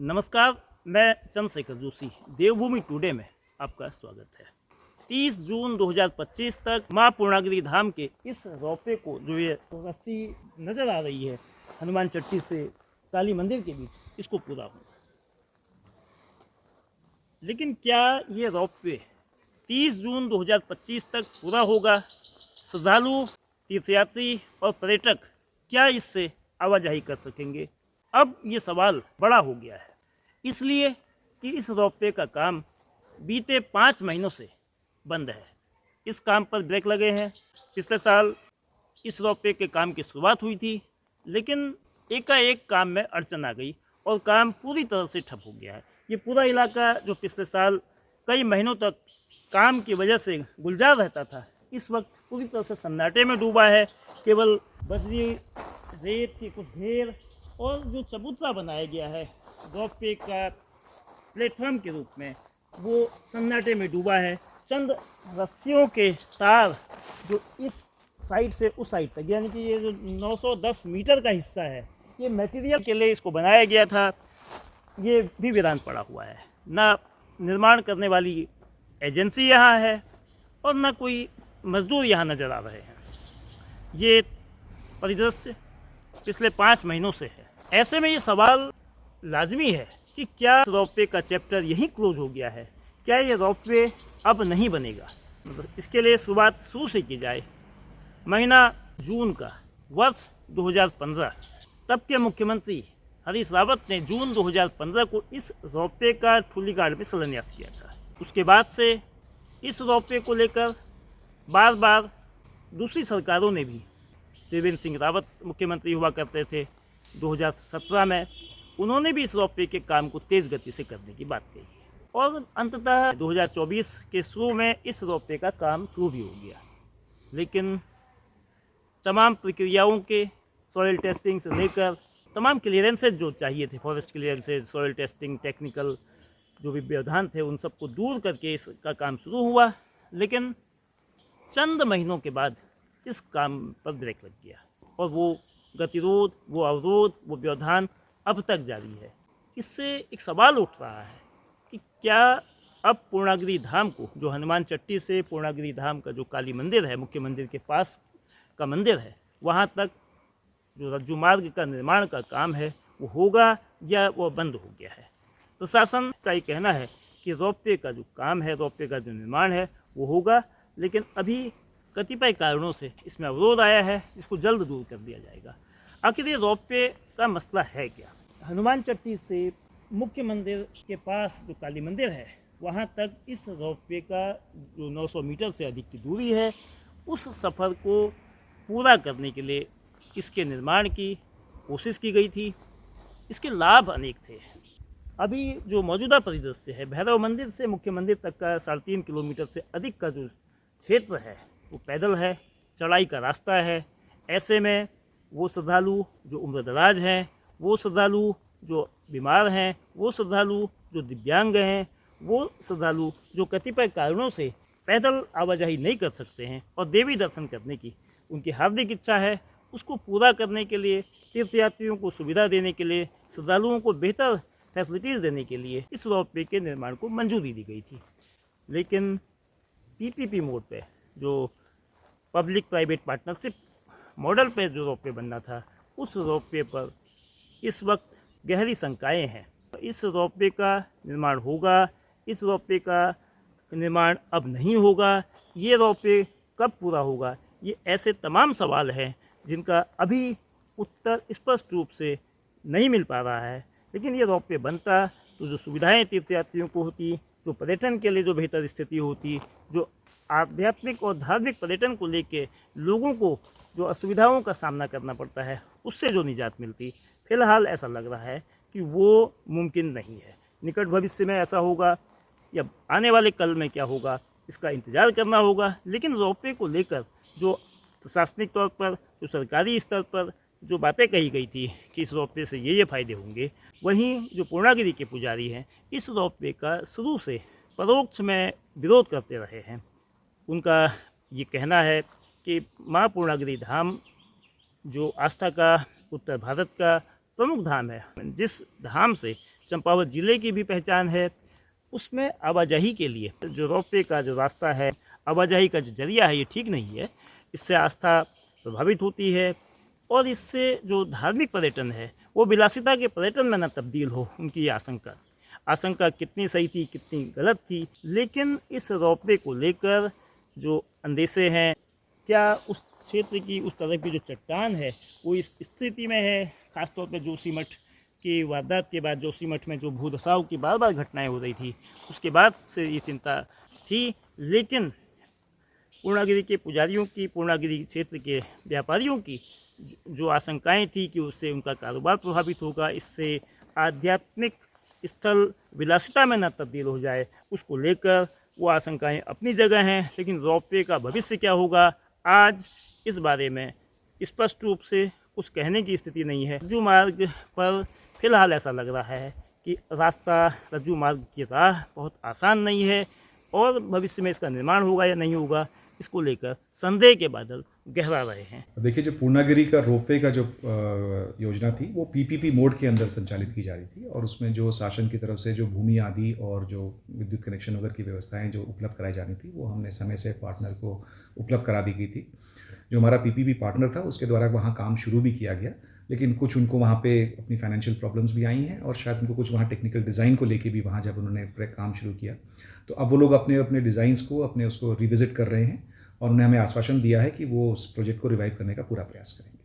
नमस्कार, मैं चंद्रशेखर जोशी। देवभूमि टुडे में आपका स्वागत है। 30 जून 2025 तक माँ पूर्णागिरि धाम के इस रोपवे को जो ये रस्सी नज़र आ रही है हनुमान चट्टी से काली मंदिर के बीच, इसको पूरा होगा। लेकिन क्या ये रोपवे 30 जून 2025 तक पूरा होगा? श्रद्धालु, तीर्थयात्री और पर्यटक क्या इससे आवाजाही कर सकेंगे? अब ये सवाल बड़ा हो गया है, इसलिए कि इस रोपवे का काम बीते 5 महीनों से बंद है। इस काम पर ब्रेक लगे हैं। पिछले साल इस रोपवे के काम की शुरुआत हुई थी, लेकिन एकाएक काम में अड़चन आ गई और काम पूरी तरह से ठप हो गया है। ये पूरा इलाका जो पिछले साल कई महीनों तक काम की वजह से गुलजार रहता था, इस वक्त पूरी तरह से सन्नाटे में डूबा है। केवल बजरी, रेत की कुछ ढेर और जो चबूतरा बनाया गया है रोपवे का प्लेटफॉर्म के रूप में, वो सन्नाटे में डूबा है। चंद रस्सियों के तार जो इस साइड से उस साइड तक, यानी कि ये जो 910 मीटर का हिस्सा है, ये मटेरियल के लिए इसको बनाया गया था, ये भी वीरान पड़ा हुआ है। ना निर्माण करने वाली एजेंसी यहाँ है और ना कोई मजदूर यहाँ नज़र आ रहे हैं। ये परिदृश्य पिछले 5 महीनों से है। ऐसे में ये सवाल लाजमी है कि क्या रोपवे का चैप्टर यहीं क्लोज हो गया है? क्या ये रोपवे अब नहीं बनेगा? मतलब इसके लिए शुरुआत शुरू से की जाए। महीना जून का, वर्ष 2015, तब के मुख्यमंत्री हरीश रावत ने जून 2015 को इस रोपवे का ठुल्लीगाड़ में शिलान्यास किया था। उसके बाद से इस रोपवे को लेकर बार बार दूसरी सरकारों ने भी, त्रिवेंद्र सिंह रावत मुख्यमंत्री हुआ करते थे 2017 में, उन्होंने भी इस रोपवे के काम को तेज़ गति से करने की बात कही है। और अंततः 2024 के शुरू में इस रोपवे का काम शुरू भी हो गया। लेकिन तमाम प्रक्रियाओं के, सॉइल टेस्टिंग से लेकर तमाम क्लियरेंसेज जो चाहिए थे, forest clearances, soil testing, technical जो भी व्यवधान थे, उन सबको दूर करके इसका काम शुरू हुआ। लेकिन चंद महीनों के बाद इस काम पर ब्रेक लग गया और वो गतिरोध, वो अवरोध, वो व्यवधान अब तक जारी है। इससे एक सवाल उठ रहा है कि क्या अब पूर्णागिरि धाम को, जो हनुमान चट्टी से पूर्णागिरि धाम का जो काली मंदिर है, मुख्य मंदिर के पास का मंदिर है, वहाँ तक जो रज्जू मार्ग का निर्माण का काम है वो होगा या वो बंद हो गया है? प्रशासन का ये कहना है कि रोपवे का जो काम है, रोपवे का जो निर्माण है वो होगा, लेकिन अभी कतिपय कारणों से इसमें अवरोध आया है, जिसको जल्द दूर कर दिया जाएगा। आखिर ये रोपवे का मसला है क्या? हनुमान चट्टी से मुख्य मंदिर के पास जो काली मंदिर है, वहाँ तक इस रोपवे का जो 900 मीटर से अधिक की दूरी है, उस सफ़र को पूरा करने के लिए इसके निर्माण की कोशिश की गई थी। इसके लाभ अनेक थे। अभी जो मौजूदा परिदृश्य है, भैरव मंदिर से मुख्य मंदिर तक का 3.5 किलोमीटर से अधिक का जो क्षेत्र है वो पैदल है, चढ़ाई का रास्ता है। ऐसे में वो श्रद्धालु जो उम्रदराज हैं, वो श्रद्धालु जो बीमार हैं, वो श्रद्धालु जो दिव्यांग हैं, वो श्रद्धालु जो कतिपय कारणों से पैदल आवाजाही नहीं कर सकते हैं और देवी दर्शन करने की उनकी हार्दिक इच्छा है, उसको पूरा करने के लिए, तीर्थयात्रियों को सुविधा देने के लिए, श्रद्धालुओं को बेहतर फैसिलिटीज़ देने के लिए इस रोपवे के निर्माण को मंजूरी दी गई थी। लेकिन पीपीपी मोड पे, जो पब्लिक प्राइवेट पार्टनरशिप मॉडल पे जो रोपवे बनना था, उस रोपवे पर इस वक्त गहरी शंकाएं हैं। इस रोपवे का निर्माण होगा, इस रोपवे का निर्माण अब नहीं होगा, ये रोपवे कब पूरा होगा? ये ऐसे तमाम सवाल हैं जिनका अभी उत्तर स्पष्ट रूप से नहीं मिल पा रहा है। लेकिन ये रोपवे बनता तो जो सुविधाएं तीर्थयात्रियों को होती, जो पर्यटन के लिए जो बेहतर स्थिति होती, जो आध्यात्मिक और धार्मिक पर्यटन को लेके लोगों को जो असुविधाओं का सामना करना पड़ता है, उससे जो निजात मिलती, फिलहाल ऐसा लग रहा है कि वो मुमकिन नहीं है। निकट भविष्य में ऐसा होगा या आने वाले कल में क्या होगा, इसका इंतज़ार करना होगा। लेकिन रोपवे को लेकर जो प्रशासनिक तौर पर, जो सरकारी स्तर पर जो बातें कही गई थी कि इस रोपवे से ये फ़ायदे होंगे, वहीं जो पूर्णागिरि के पुजारी हैं इस रोपवे का शुरू से परोक्ष में विरोध करते रहे हैं। उनका ये कहना है कि माँ पूर्णागिरि धाम जो आस्था का, उत्तर भारत का प्रमुख धाम है, जिस धाम से चंपावत ज़िले की भी पहचान है, उसमें आवाजाही के लिए जो रोपवे का जो रास्ता है, आवाजाही का जो जरिया है, ये ठीक नहीं है। इससे आस्था प्रभावित होती है और इससे जो धार्मिक पर्यटन है वो विलासिता के पर्यटन में न तब्दील हो, उनकी ये आशंका कितनी सही थी कितनी गलत थी। लेकिन इस रोपवे को लेकर जो अंदेशे हैं, क्या उस क्षेत्र की उस तरफ की जो चट्टान है वो इस स्थिति में है, ख़ासतौर पर जोशीमठ की वारदात के बाद जोशीमठ में जो भूधसाव की बार बार घटनाएं हो रही थी, उसके बाद से ये चिंता थी। लेकिन पूर्णागिरि के पुजारियों की, पूर्णागिरि क्षेत्र के व्यापारियों की जो आशंकाएं थी कि उससे उनका कारोबार प्रभावित होगा, इससे आध्यात्मिक स्थल विलासिता में न तब्दील हो जाए, उसको लेकर वो आशंकाएं अपनी जगह हैं। लेकिन रोपवे का भविष्य क्या होगा, आज इस बारे में स्पष्ट रूप से कुछ कहने की स्थिति नहीं है। रज्जू मार्ग पर फिलहाल ऐसा लग रहा है कि रास्ता, रज्जू मार्ग की राह बहुत आसान नहीं है और भविष्य में इसका निर्माण होगा या नहीं होगा, इसको लेकर संदेह के बादल गहरा रहे हैं। देखिए, जो पूर्णागिरि का रोपवे का जो योजना थी वो पीपीपी मोड के अंदर संचालित की जा रही थी और उसमें जो शासन की तरफ से जो भूमि आदि और जो विद्युत कनेक्शन वगैरह की व्यवस्थाएं जो उपलब्ध कराई जानी थी वो हमने समय से पार्टनर को उपलब्ध करा दी गई थी। जो हमारा पीपीपी पार्टनर था उसके द्वारा वहाँ काम शुरू भी किया गया, लेकिन कुछ उनको वहाँ पे अपनी फाइनेंशियल प्रॉब्लम्स भी आई हैं और शायद उनको कुछ वहाँ टेक्निकल डिज़ाइन को लेके भी वहाँ जब उन्होंने काम शुरू किया तो अब वो लोग अपने अपने डिज़ाइंस को उसको रिविज़िट कर रहे हैं और उन्होंने हमें आश्वासन दिया है कि वो उस प्रोजेक्ट को रिवाइव करने का पूरा प्रयास करेंगे।